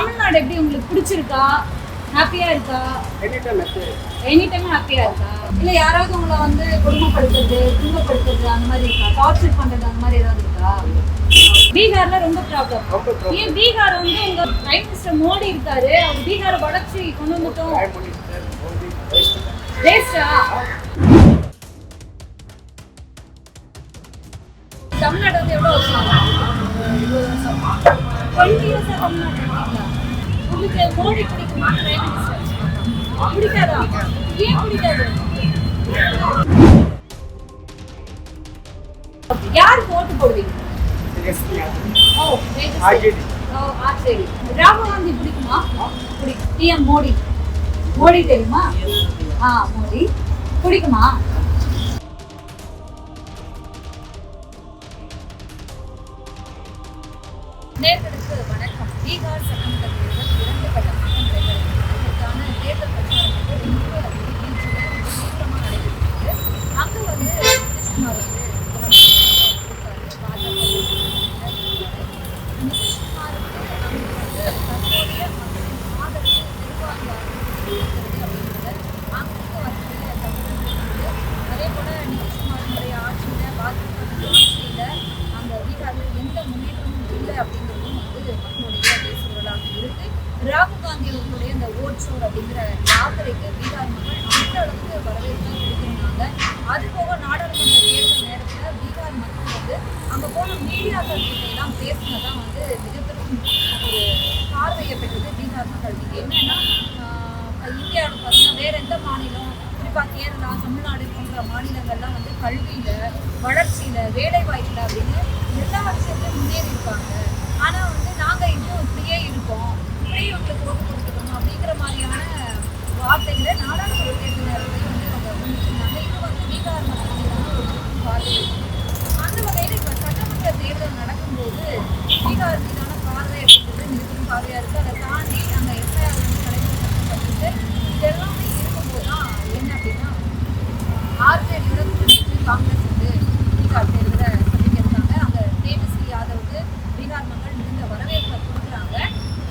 தமிழ்நாடு எப்படி உங்களுக்கு பிடிச்சிருக்கா? ஹாப்பியா இருக்கா? எனி டைம் ஹாப்பியா இருக்கா? இல்ல யாராவது உங்களை வந்து கொடுமைப்படுத்துறது, துன்பப்படுத்துறது அந்த மாதிரி இருக்கா? டார்ச்சர் பண்றது அந்த மாதிரி ஏதாவது இருக்கா? பீகார்ல ரொம்ப ப்ராப்ளம். ஏன் பீகார் வந்து உங்க பிரைம் மினிஸ்டர் மோடி இருக்காரு, அவர் பீகாரை வளர்ச்சி கொண்டு வந்துட்டோம் வேஸ்டா? தமிழ்நாடு வந்து எவ்வளவு வருஷம்? 20 வருஷம் தமிழ்நாடு இருக்கீங்களா? உங்களுக்கு மோடி பிடிக்குமா? பிரைம் மினிஸ்டர் பிடிக்காதா? ஏன் பிடிக்காது? யாருக்கு ஓட்டு போடுவீங்க? ராகுல் காந்தி பிடிக்குமா? பிடிக்கும். பிஎம் மோடி. மோடி தெரியுமா? மோடி பிடிக்குமா? நேர்களுக்கு வணக்கம். பீகார் சட்டமன்ற தேர்தல் 2 கட்ட மக்கள் இதற்கான தேர்தல் பிரச்சாரம் தீவிரமாக நடைபெற்றது. அங்கு வந்து நிதிஷ்குமார் நிதிஷ்குமாருக்கு தற்போதைய மக்களின் ஆதரவு அதே போல நிதிஷ்குமாரினுடைய ஆட்சியில பாஜக ஆட்சியில அந்த பீகாரில் எந்த முன்னேற்றமும் இல்லை அப்படிங்கிறதும் வந்து மக்களுடைய பேசுகிறதாக இருக்கு. ராகுல் காந்தி அவர்களுடைய இந்த ஓட் ஷோர் அப்படிங்கிற யாத்திரைக்கு பீகார் மக்கள் அந்த அளவுக்கு வரவேற்பு கொடுத்திருந்தாங்க. அது போக நாடாளுமன்ற தேர்தல் நேரத்தில் பீகார் மக்கள் வந்து அங்கே போன மீடியாக்கள் கிட்ட எல்லாம் பேசினதான் வந்து மிகப்பெரும் ஒரு பார்வையை பெற்றது பீகார் மக்கள். இது என்னன்னா இந்தியாவில் பார்த்தீங்கன்னா வேற எந்த மாநிலம், குறிப்பாக கேரளா, தமிழ்நாடு போன்ற மாநிலங்கள்லாம் வந்து கல்வியில, வளர்ச்சியில, வேலை வாய்ப்புல அப்படின்னு எல்லா விஷயத்தையும் முன்னேறி இருக்காங்க. ஆனா வந்து நாங்க இன்னும் இப்படியே இருக்கோம், இப்படியே உங்களுக்கு ஓட்டு கொடுத்துக்கணும் அப்படிங்கிற மாதிரியான வார்த்தைகளை நாடாளுமன்ற தேர்தல் நேரத்தில் வந்து அவங்க முன்னிச்சிருந்தாங்க. இது வந்து பீகார் மக்களுக்கான ஒரு பார்வை. அந்த வகையில் இப்போ சட்டமன்ற தேர்தல் நடக்கும்போது பீகார் மீதான பார்வை அப்படிங்கிறது மிகப்பெரும் பார்வையா இருக்கு. அதை தாண்டி அந்த எஃப்ஐஆர் வந்து நடைமுறைப்படுத்தப்பட்டு இதெல்லாமே இருக்கும்போது தான் என்ன அப்படின்னா ஆர்ஜேடியோட கூட்டணிக்கு காங்கிரஸ் வந்து பீகார் தேர்தலை சந்திக்கிறாங்க. அங்கே தேஜஸ்வி யாதவுக்கு பீகார் மக்கள் மிகுந்த வரவேற்பை கொடுக்குறாங்க.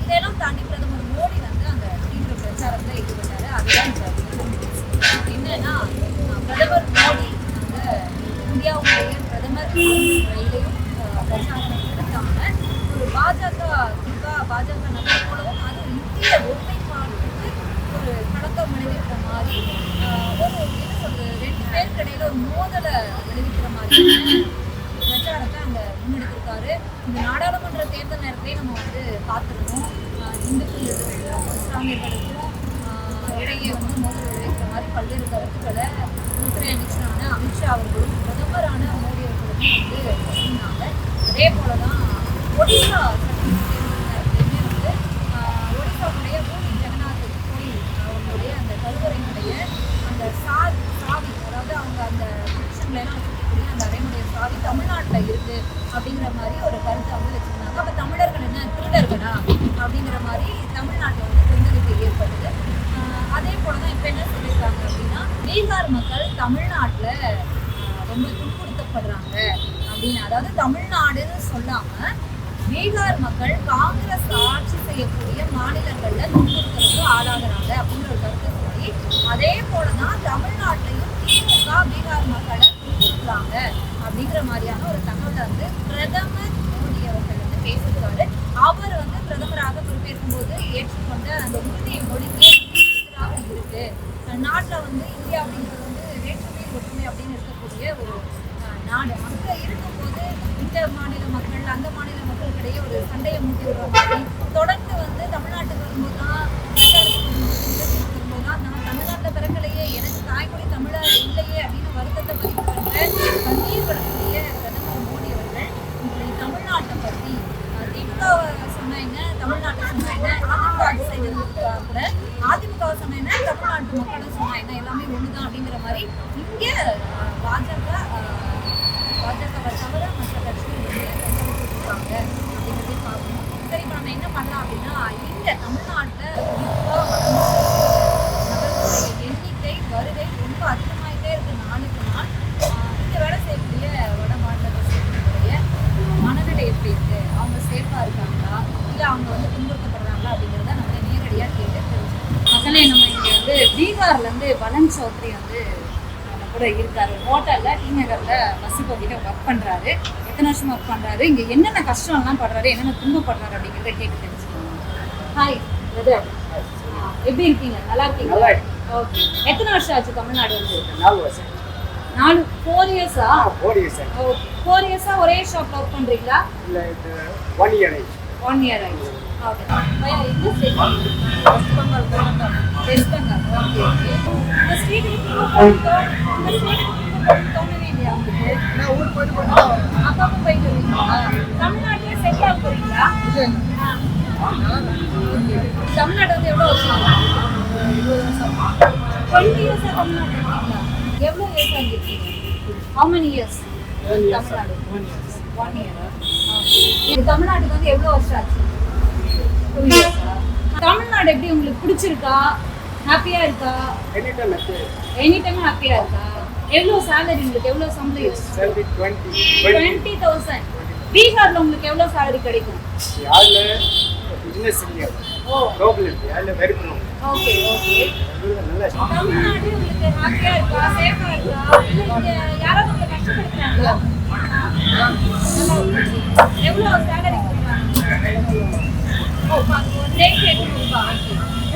இதெல்லாம் தாண்டி பிரதமர் மோடி வந்து அந்த தீவிர பிரச்சாரத்தில் ஈடுபட்டாரு. அதுதான் என்னன்னா பிரதமர் மோடி அந்த இந்தியாவுடைய பிரதமர் ரயிலையும் பிரச்சாரம் நடத்தாம ஒரு பாஜக நபர் போலவும் அதுவும் இந்திய ஒருமைப்பாட்டுக்கு ஒரு கலக்கம் விளைவிக்கிற மாதிரி ஒரு என்ன சொல்றது 2 பேருக்கு இடையில ஒரு மோதலை விளைவிக்கிற மாதிரி பிரச்சாரத்தை அங்க முன்னெடுத்திருக்காரு. இந்த நாடாளுமன்ற தேர்தல் நேரத்திலே நம்ம வந்து பார்த்துருக்கோம். இந்துக்கள் இஸ்லாமியர்களுக்கும் இடையே வந்து மோதல் விளைவிக்கிற மாதிரி பல்வேறு கருத்துக்களை உள்துறை அமைச்சரான அமித்ஷா அவர்களும் பிரதமரான மோடி அவர்களும் வந்து சொன்னாங்க. அதே போலதான் ஒடிசா சட்டமன்ற வந்து ஒடிசாவுடைய பூரி ஜெகநாத் கோயில் அவங்களுடைய அந்த கருவறையினுடைய அந்த சாவி, அதாவது அவங்க அந்த எல்லாம் வச்சுக்கக்கூடிய அந்த அறையினுடைய சாவி தமிழ்நாட்டில் இருக்கு அப்படிங்கிற மாதிரி ஒரு கருத்தை வந்து வச்சிருந்தாங்க. அப்போ தமிழர்கள் என்ன திருடர்களா அப்படிங்கிற மாதிரி தமிழ்நாட்டில் வந்து கொந்தளிப்பு ஏற்படுது. அதே போலதான் இப்போ என்ன சொல்லியிருக்காங்க அப்படின்னா பீகார் மக்கள் தமிழ்நாட்டில் ரொம்ப துன்புறுத்தப்படுறாங்க அப்படின்னு, அதாவது தமிழ்நாடுன்னு சொல்லாம பீகார் மக்கள் காங்கிரஸ் ஆட்சி செய்யக்கூடிய மாநிலங்கள்ல துன்புறுத்தலுக்கு ஆளாகிறாங்க அப்படிங்கிற ஒரு கருத்தை சொல்லி, அதே போலதான் தமிழ்நாட்டிலையும் திமுக பீகார் மக்களை துன்புறுத்துறாங்க அப்படிங்கிற மாதிரியான ஒரு தகவலை வந்து பிரதமர் மோடி அவர்கள் வந்து பேசியிருக்காரு. அவர் வந்து பிரதமராக பொறுப்பேற்கும் போது ஏற்றுக்கொண்ட அந்த உறுதியை மொழிக்கு எதிராக இருக்கு. நாட்டில் வந்து இந்தியா அப்படிங்கிறது வந்து வேற்றுமை ஒற்றுமை அப்படின்னு இருக்கக்கூடிய ஒரு நாடு. அங்கே இருக்கும்போது இந்த மாநில மக்கள் அந்த மாநில மக்களுக்கிடையே ஒரு சண்டையை மூட்டி விடுற மாதிரி தொடர்ந்து வந்து தமிழ்நாட்டுக்கு வரும்போது தான் நம்ம தமிழ்நாட்டில் பிறக்கலையே, எனக்கு தாய்மொழி தமிழா இல்லையே அப்படின்னு வருத்தத்தை பதிவு பண்ற கண்ணீர் வளர்க்கூடிய பிரதமர் மோடி அவர்கள் உங்களுடைய தமிழ்நாட்டை பற்றி திமுகவை சொன்ன என்ன, தமிழ்நாட்டை சொன்ன என்ன, அதிமுக ஆட்சி செய்தது கூட அதிமுகவை சொன்ன என்ன, தமிழ்நாட்டு மக்களும் சொன்ன என்ன, எல்லாமே ஒண்ணுதான் அப்படிங்கிற மாதிரி இங்கே பாஜகவை தவிர மற்ற கட்சிகள் வந்து இருக்காங்க அப்படிங்கிறதே பார்க்கணும். சரி, இப்போ நம்ம என்ன பண்ணலாம் அப்படின்னா இங்க தமிழ்நாட்டில் நபர்களுடைய எண்ணிக்கை வருகை ரொம்ப அதிகமாயிட்டே இருக்கு நாளுக்கு நாள். இங்க வேலை செய்யக்கூடிய வட மாநிலங்களுடைய மனநிலை எப்படி இருக்கு, அவங்க சேஃபா இருக்காங்களா, இல்லை அவங்க வந்து துன்புறுத்தப்படுறாங்களா அப்படிங்கிற பீகார்ல இருந்து பலன் சௌத்ரி வந்து நம்ம கூட இருக்காரு. ஹோட்டல்ல டி நகர்ல வசிப்பகுதியில ஒர்க் பண்றாரு. எத்தனை வருஷமா ஒர்க் பண்றாரு, இங்க என்னென்ன கஷ்டம்லாம் படுறாரு, என்னென்ன துன்பப்படுறாரு அப்படிங்கிறத கேட்டு தெரிஞ்சுக்கணும். ஹாய் பிரதர், எப்படி இருக்கீங்க? நல்லா இருக்கீங்களா? ஓகே. எத்தனை வருஷம் ஆச்சு தமிழ்நாடு வந்து? 4 வருஷம். 4 இயர்ஸா? 4 இயர்ஸ். ஓகே. 4 இயர்ஸா ஒரே ஷாப்ல ஒர்க் பண்றீங்களா? இல்ல, இது 1 இயர் ஆயிடுச்சு. 1 இயர் ஆயிடுச்சு. ஓகே. பையா இந்த state west Bengal. West Bengal. Okay okay. இந்த ஸ்ட்ரீட் தோணவே இல்லையா உங்களுக்கு? நான் ஊருக்கு போயிட்டு போறேன். அப்பாவும் போயிட்டு இருக்கீங்களா? தமிழ்நாட்டிலே செட்டில் ஆக போறீங்களா? தமிழ்நாடு வந்து எவ்வளோ வருஷம்? 20 வருஷம். 20 இயர்ஸா தமிழ்நாடு இருக்கீங்களா? எவ்வளோ இயர்ஸ் இருக்கீங்க? How many years? Tamil Nadu 1 year. இது தமிழ்நாட்டுக்கு வந்து எவ்வளோ வருஷம் ஆச்சு? 2 years. தமிழ்நாடு எப்படி உங்களுக்கு பிடிச்சிருக்கா? ஹாப்பியா இருக்கா? எனி டைம் ஹாப்பியா இருக்கா? எவ்வளோ சேலரி உங்களுக்கு? எவ்வளோ சம்பளம்? 20,000. பீகார்ல உங்களுக்கு எவ்வளோ சேலரி கிடைக்கும்? ஓ ஓகே ஓகே. தமிழ்நாடு உங்களுக்கு ஹாப்பியா இருக்கா? சேஃபா இருக்கா? இல்ல யாராவது உங்களை கஷ்டப்படுத்துறாங்களா? எவ்வளோ சேலரி கொடுக்குறாங்க? ஓ ஒரு டேக்கு 800 ரூபாய்.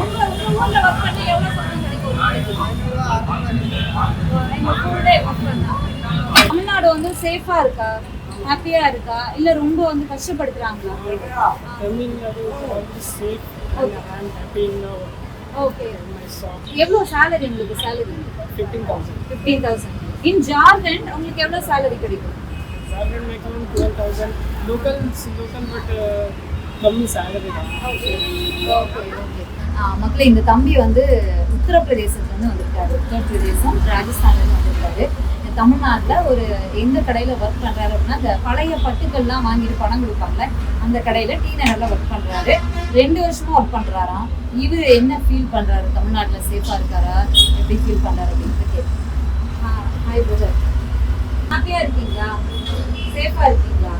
உங்க ஊர்ல ஒர்க் பண்ணி எவ்வளோ சம்பளம் கிடைக்கும்? எங்க ஃபுல் டே ஒர்க் பண்ணா. தமிழ்நாடு வந்து சேஃபா இருக்கா? ஹாப்பியா இருக்கா? இல்ல ரொம்ப வந்து கஷ்டப்படுத்துறாங்களா? ஓகே. எவ்வளோ சேலரி உங்களுக்கு? சேலரி 15,000. இன் ஜார்க்கண்ட் உங்களுக்கு எவ்வளோ சேலரி கிடைக்கும்? மக்களே, இந்த தம்பி வந்து உத்தரப்பிரதேசத்துலேருந்து வந்திருக்காரு. உத்தரப்பிரதேசம், ராஜஸ்தான்லேருந்து வந்திருக்காரு. தமிழ்நாட்டில் ஒரு எந்த கடையில் ஒர்க் பண்ணுறாரு அப்படின்னா, இந்த பழைய பட்டுக்கள்லாம் வாங்கிட்டு பணம் கொடுப்பாங்கல்ல, அந்த கடையில் டி நகரில் ஒர்க் பண்ணுறாரு. 2 வருஷமா ஒர்க் பண்ணுறாராம். இவர் என்ன ஃபீல் பண்ணுறாரு? தமிழ்நாட்டில் சேஃபாக இருக்காரா? எப்படி ஃபீல் பண்ணுறாரு அப்படின்ட்டு கேட்கு. ஹாய் பிரதர், ஹாப்பியாக இருக்கீங்களா? சேஃபாக இருக்கீங்களா?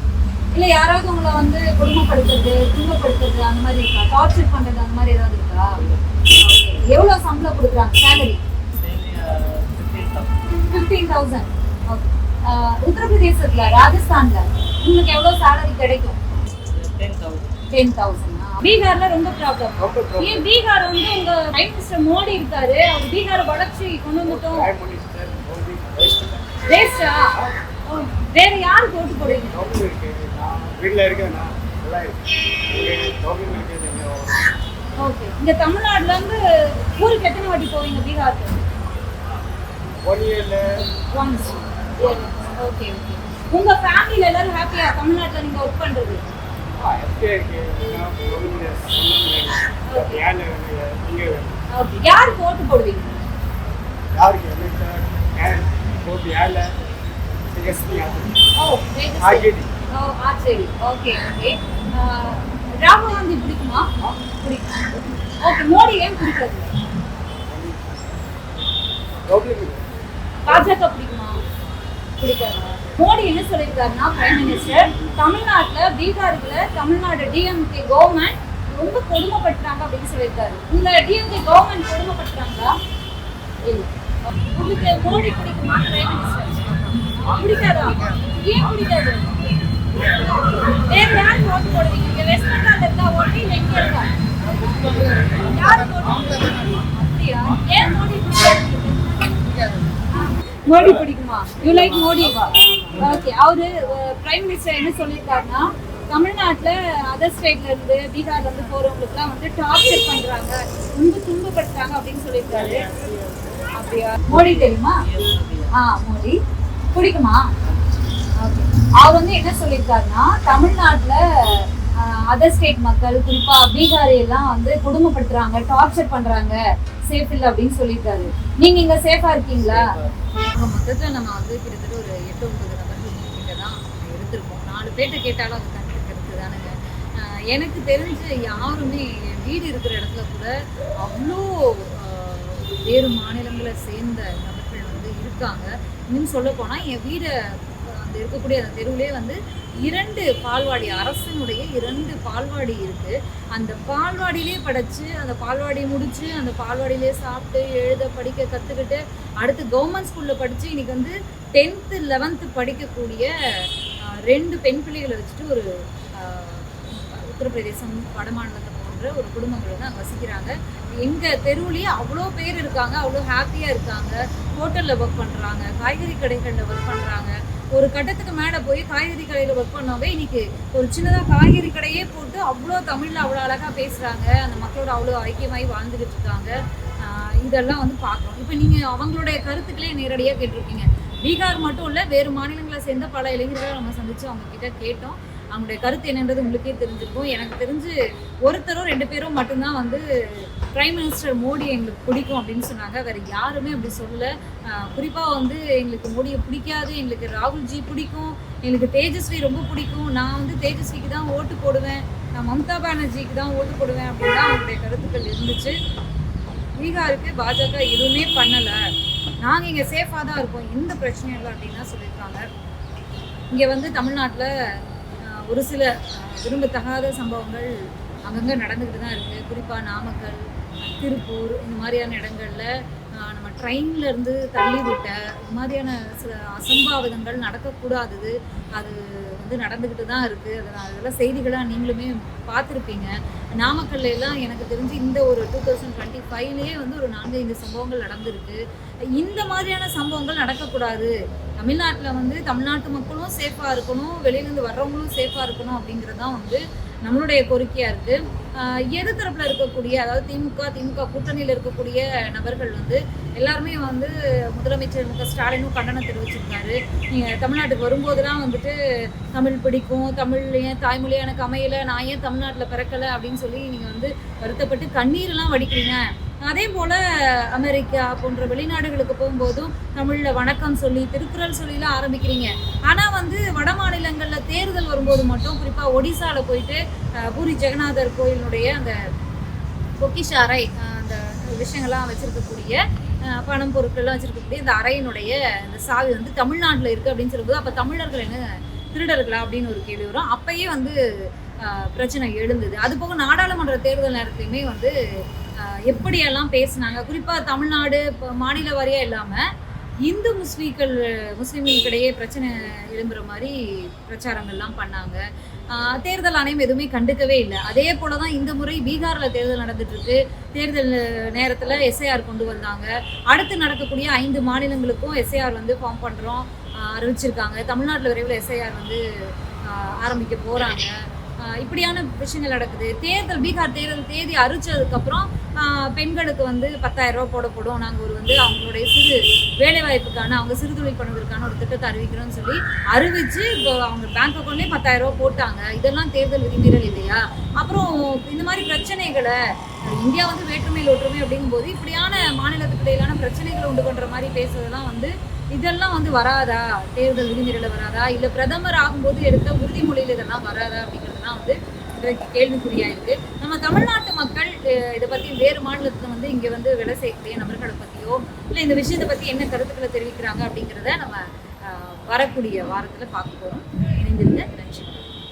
இல்லை யாராவது உங்களை வந்து கொடுமைப்படுத்துறது, துன்பப்படுத்துறது அந்த மாதிரி இருக்கா? டார்ச்சர் பண்ணுறது அந்த மாதிரி ஏதாவது இருக்கா? எவ்வளோ சம்பளம் கொடுக்குறாங்க? சேலரி 15,000. ஓகே. உத்தரப்பிரதேசத்துல, ராஜஸ்தான்ல உங்களுக்கு எவ்வளவு சேலரி கிடைக்கும்? 10,000. பீகார்ல ரொம்ப ப்ராப்ளம். ஏன் பீகார் வந்து உங்க பிரைம் மினிஸ்டர் மோடி இருக்காரு, அவர் பீகாரை வளர்ச்சி கொண்டு வந்துட்டோம். வேஸ்டா? வேற யாருக்கு ஓட்டு போடுறீங்க? ஓகே. இங்க தமிழ்நாடுல இருந்து ஊருக்கு எத்தனை வாட்டி போவீங்க பீகாருக்கு? 1 yearல once. Okay okay. உங்க ஃபேமிலில எல்லாரும் ஹாப்பியா தமிழ்நாட்டுல நீங்க ஒர்க் பண்றது? ஓகே. யாருக்கு ஓட்டு போடுவீங்க? ஆர்ஜேடி. Okay okay. ராகுல் காந்தி பிடிக்குமா? பிடிக்கும். ஓகே. மோடி ஏன் பிடிக்காது? பாஜக பிடிக்குமா? பிடிக்காது. மோடி என்ன சொல்லியிருக்காருன்னா, பிரைம் மினிஸ்டர் தமிழ்நாட்டில் பீகாருக்குள்ள தமிழ்நாடு டிஎம்கே கவர்மெண்ட் ரொம்ப கொடுமைப்படுத்துறாங்க அப்படின்னு சொல்லியிருக்காரு. உங்க டிஎம்கே கவர்மெண்ட் கொடுமைப்படுத்துறாங்களா? இல்லை. உங்களுக்கு மோடி பிடிக்குமா? பிரைம் மினிஸ்டர் பிடிக்காதா? ஏன் பிடிக்காது? வேற யாருக்கு ஓட்டு போடுவீங்க? இங்க வெஸ்ட் பெங்கால் இருக்கா ஓட்டு, இல்லை எங்க இருக்கா? யாருக்கு ஓட்டு? அப்படியா? ஏன் மோடி பிடிக்காது? மோடி பிடிக்குமா? You like Modi? ஓகே. அவரு பிரைம் மினிஸ்டர் என்ன சொல்லியிருக்காருன்னா, தமிழ்நாட்டில் அதர் ஸ்டேட்ல இருந்து பீகார்ல இருந்து போறவங்களுக்குலாம் வந்து டார்ச்சர் பண்றாங்க, ரொம்ப துன்பப்படுத்துறாங்க அப்படின்னு சொல்லியிருக்காரு. அப்படியா? மோடி தெரியுமா? மோடி பிடிக்குமா? ஓகே. அவர் வந்து என்ன சொல்லியிருக்காருன்னா, தமிழ்நாட்டில் அதர் ஸ்டேட் மக்கள் குறிப்பா பீகாரி எல்லாம் வந்து கொடுமைப்படுத்துறாங்க, டார்ச்சர் பண்றாங்க, சேஃப் இல்லை அப்படின்னு சொல்லியிருக்காரு. நீங்க இங்க சேஃபா இருக்கீங்களா? மொத்தத்தில் நம்ம வந்து கிட்டத்தட்ட ஒரு 8-9 நபர்கள் கிட்ட தான் எடுத்திருக்கோம். 4 பேர்கிட்ட கேட்டாலும் அது கருத்து தானுங்க. எனக்கு தெரிஞ்சு யாருமே வீடு இருக்கிற இடத்துல கூட அவ்வளோ வேறு மாநிலங்களை சேர்ந்த நபர்கள் வந்து இருக்காங்க. இன்னும் சொல்ல போனால் என் வீடை அந்த இருக்கக்கூடிய அந்த தெருவிலே வந்து 2 பால்வாடி, அரசனுடைய 2 பால்வாடி இருக்கு. அந்த பால்வாடியிலே படிச்சு, அந்த பால்வாடி முடிச்சு, அந்த பால்வாடியிலே சாப்பிட்டு எழுத படிக்க கற்றுக்கிட்டு அடுத்து கவர்மெண்ட் ஸ்கூலில் படித்து இன்னைக்கு வந்து 10th 11th படிக்கக்கூடிய 2 பெண் பிள்ளைகளை வச்சுட்டு ஒரு உத்தரப்பிரதேசம் வட மாநிலத்தை போன்ற ஒரு குடும்பங்கள் வந்து அங்கே வசிக்கிறாங்க. எங்கள் தெருவுலேயே அவ்வளோ பேர் இருக்காங்க, அவ்வளோ ஹாப்பியாக இருக்காங்க. ஹோட்டலில் ஒர்க் பண்ணுறாங்க, காய்கறி கடைகளில் ஒர்க் பண்ணுறாங்க. ஒரு கட்டத்துக்கு மேலே போய் காய்கறி கடையில் ஒர்க் பண்ணாவே இன்னைக்கு ஒரு சின்னதாக காய்கறி கடையே போட்டு அவ்வளோ தமிழில் அவ்வளோ அழகாக பேசுகிறாங்க. அந்த மக்களோட அவ்வளோ ஐக்கியமாகி வாழ்ந்துக்கிட்டு இருக்காங்க. இதெல்லாம் வந்து பார்க்குறோம். இப்போ நீங்கள் அவங்களுடைய கருத்துக்களே நேரடியாக கேட்டிருக்கீங்க. பீகார் மட்டும் இல்லை, வேறு மாநிலங்களை சேர்ந்த பல இளைஞர்களை நம்ம சந்தித்து அவங்கக்கிட்ட கேட்டோம். அவங்களுடைய கருத்து என்னன்றது உங்களுக்கே தெரிஞ்சிருக்கும். எனக்கு தெரிஞ்சு ஒருத்தரோ 2 பேரும் மட்டும்தான் வந்து பிரைம் மினிஸ்டர் மோடி எங்களுக்கு பிடிக்கும் அப்படின்னு சொன்னாங்க. வேறு யாருமே அப்படி சொல்லலை. குறிப்பாக வந்து எங்களுக்கு மோடியை பிடிக்காது, எங்களுக்கு ராகுல்ஜி பிடிக்கும், எங்களுக்கு தேஜஸ்வி ரொம்ப பிடிக்கும், நான் வந்து தேஜஸ்விக்கு தான் ஓட்டு போடுவேன், நான் மம்தா பானர்ஜிக்கு தான் ஓட்டு போடுவேன் அப்படின்னு தான் அவங்களுடைய கருத்துக்கள் இருந்துச்சு. பீகாருக்கு பாஜக எதுவுமே பண்ணலை, நாங்கள் இங்கே சேஃபாக தான் இருக்கோம், எந்த பிரச்சனையும் இல்லை அப்படின்னு தான் சொல்லியிருக்காங்க. இங்கே வந்து தமிழ்நாட்டில் ஒரு சில விரும்பத்தகாத சம்பவங்கள் அங்கங்கே நடந்துக்கிட்டு தான் இருக்குது. குறிப்பாக நாமக்கல், திருப்பூர் இந்த மாதிரியான இடங்களில் நம்ம ட்ரெயினில் இருந்து தள்ளி விட்ட இது மாதிரியான சில அசம்பாவிதங்கள் நடக்கக்கூடாதது அது வந்து நடந்துக்கிட்டு தான் இருக்குது. அதெல்லாம் செய்திகளாக நீங்களுமே பார்த்துருப்பீங்க. நாமக்கல்ல எல்லாம் எனக்கு தெரிஞ்சு இந்த ஒரு 2025லேயே வந்து ஒரு 4-5 சம்பவங்கள் நடந்திருக்கு. இந்த மாதிரியான சம்பவங்கள் நடக்கக்கூடாது. தமிழ்நாட்டில் வந்து தமிழ்நாட்டு மக்களும் சேஃபாக இருக்கணும், வெளியிலேருந்து வர்றவங்களும் சேஃபாக இருக்கணும் அப்படிங்கிறது தான் வந்து நம்மளுடைய கோரிக்கையாக இருக்குது. எது தரப்பில் இருக்கக்கூடிய, அதாவது திமுக கூட்டணியில் இருக்கக்கூடிய நபர்கள் வந்து எல்லாருமே வந்து முதலமைச்சர் மு க ஸ்டாலினும் கண்டனம் தெரிவிச்சிருக்காரு. நீங்கள் தமிழ்நாட்டுக்கு வரும்போதெல்லாம் வந்துட்டு தமிழ் பிடிக்கும், தமிழ் ஏன் தாய்மொழியாக எனக்கு அமையலை, நான் ஏன் தமிழ்நாட்டில் பிறக்கலை அப்படின்னு சொல்லி நீங்கள் வந்து வருத்தப்பட்டு கண்ணீரெல்லாம் வடிக்கிறீங்க. அதே போல் அமெரிக்கா போன்ற வெளிநாடுகளுக்கு போகும்போதும் தமிழில் வணக்கம் சொல்லி திருக்குறள் சொல்லிலாம் ஆரம்பிக்கிறீங்க. ஆனால் வந்து வட மாநிலங்களில் தேர்தல் வரும்போது மட்டும் குறிப்பாக ஒடிசாவில் போயிட்டு பூரி ஜெகநாதர் கோயிலுடைய அந்த பொக்கிஷ அறை, அந்த விஷயங்கள்லாம் வச்சுருக்கக்கூடிய பணம் பொருட்கள்லாம் வச்சுருக்கக்கூடிய இந்த அறையினுடைய இந்த சாவி வந்து தமிழ்நாட்டில் இருக்குது அப்படின்னு சொல்லும்போது அப்போ தமிழர்கள் என்ன திருடர்களா அப்படின்னு ஒரு கேள்வி வரும். அப்பயே வந்து பிரச்சனை எழுந்தது. அதுபோக நாடாளுமன்ற தேர்தல் நேரத்துலையுமே வந்து எப்படியெல்லாம் பேசினாங்க. குறிப்பாக தமிழ்நாடு மாநில வாரியாக இல்லாமல் இந்து முஸ்லீம்களிடையே பிரச்சனை எழும்புற மாதிரி பிரச்சாரங்கள்லாம் பண்ணாங்க. தேர்தல் ஆணையம் எதுவுமே கண்டுக்கவே இல்லை. அதே போல் தான் இந்த முறை பீகாரில் தேர்தல் நடந்துட்டுருக்கு. தேர்தல் நேரத்தில் எஸ்ஐஆர் கொண்டு வந்தாங்க. அடுத்து நடக்கக்கூடிய 5 மாநிலங்களுக்கும் எஸ்ஐஆர் வந்து ஃபார்ம் பண்ணுறோம் அறிவிச்சிருக்காங்க. தமிழ்நாட்டில் விரைவில் எஸ்ஐஆர் வந்து ஆரம்பிக்க போகிறாங்க. இப்படியான விஷயங்கள் நடக்குது. பீகார் தேர்தல் தேதி அறிவிச்சதுக்கப்புறம் பெண்களுக்கு வந்து 10,000 ரூபா போடப்படும், நாங்கள் ஒரு வந்து அவங்களுடைய சிறு வேலைவாய்ப்புக்கான அவங்க சிறுதொழில் பண்ணுவதற்கான ஒரு திட்டத்தை அறிவிக்கிறோன்னு சொல்லி அறிவித்து இப்போ அவங்க பேங்க் அக்கௌண்ட்லேயே 10,000 ரூபா போட்டாங்க. இதெல்லாம் தேர்தல் விதிமீறல் இல்லையா? அப்புறம் இந்த மாதிரி பிரச்சனைகளை இந்தியா வந்து வேற்றுமையில் ஒற்றுமை அப்படிங்கும்போது இப்படியான மாநிலத்துக்கு இடையிலான பிரச்சனைகளை உண்டு பண்ணுற மாதிரி பேசுறதெல்லாம் வந்து இதெல்லாம் வந்து வராதா? தேர்தல் விதிமீறல வராதா? இல்லை பிரதமர் ஆகும்போது எடுத்த உறுதிமொழியில் இதெல்லாம் வராதா அப்படிங்கிறதுலாம் வந்து கேள்விக்குறியாக இருக்குது. நம்ம தமிழ்நாட்டு மக்கள் இதை பற்றி வேறு மாநிலத்தில் வந்து இங்கே வந்து வேலை செய்யக்கூடிய நபர்களை பற்றியோ இல்லை இந்த விஷயத்தை பற்றி என்ன கருத்துக்களை தெரிவிக்கிறாங்க அப்படிங்கிறத நம்ம வரக்கூடிய வாரத்தில் பார்க்க போகிறோம். இணைந்திருங்க. நன்றி.